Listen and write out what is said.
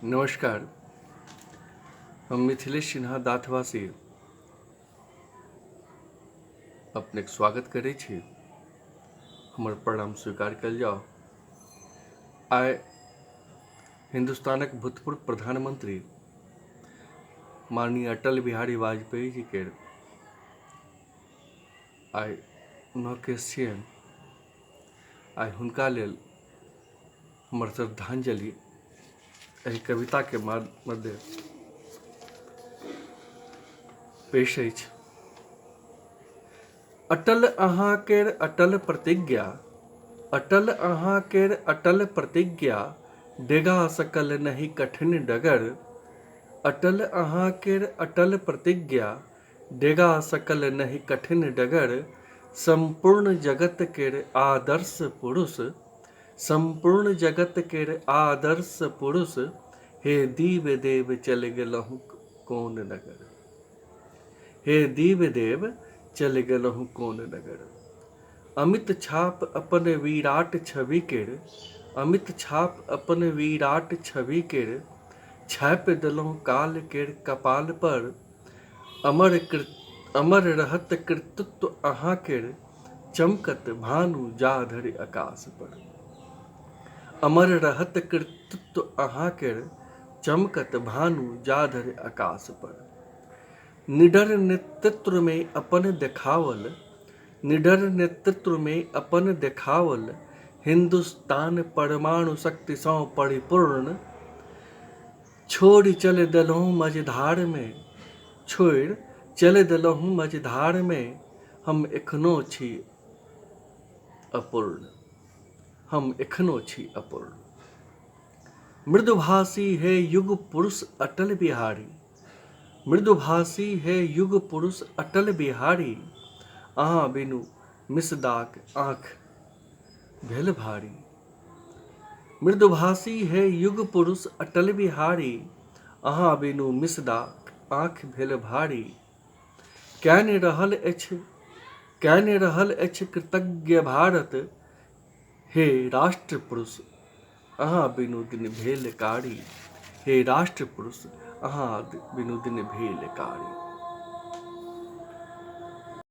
नमस्कार, हम मिथिलेश सिन्हा दाथवासी अपने स्वागत करै छी। हमर प्रणाम स्वीकार कल जाओ। आइ हिंदुस्तानक भूतपूर्व प्रधानमंत्री माननीय अटल बिहारी वाजपेयी जी के आइ 9 छियनि। आइ हुनका लेल हमर श्रद्धांजलि एहि कविता के मध्य पेश अछि। अटल अहाँ केर अटल प्रतिज्ञा, अटल अहाँ केर अटल प्रतिज्ञा, डेगा सकल नहीं कठिन डगर। अटल अहाँ केर अटल प्रतिज्ञा, डेगा सकल नहीं कठिन डगर। संपूर्ण जगत केर आदर्श पुरुष, संपूर्ण जगत केर आदर्श पुरुष, हे दीव देव चल गेलहुँ कोन नगर। हे दीव देव चल गेलहुँ कोन नगर। अमित छाप अपन विराट छवि केर, अमित छाप अपन विराट छवि केर, छापि देलहुँ काल केर कपाल पर। अमर रहत कृतित्व अहाँ केर, चमकत भानु जा धरि आकाश पर। अमर रहत कृतित्व अहाँ केर, चमकत भानु जा धरि आकाश पर। निडर नेतृत्व में अपन देखावल, निडर नेतृत्व में अपन देखावल, हिंदुस्तान परमाणु शक्ति सँ परिपूर्ण। छोड़ि चल देलहुँ मझधार में, छोड़ि चल देलहुँ मझधार में, हम एखनो छी अपूर्ण, हम एखनो छी अपूर्ण। मृदुभाषी है युग पुरुष अटल बिहारी, मृदुभाषी है युग पुरुष अटल बिहारी। अहाँ बिनु मिसदाक आँख भेल भारी। मृदुभाषी है युग पुरुष अटल बिहारी, अहाँ बिनु मिसदाक आँख भेल भारी। कैन रहल अछि कृतज्ञ भारत, हे राष्ट्र पुरुष अहाँ बिनु दिन भेल कारी। हे राष्ट्र पुरुष अहाँ बिनु दिन भेल कारी।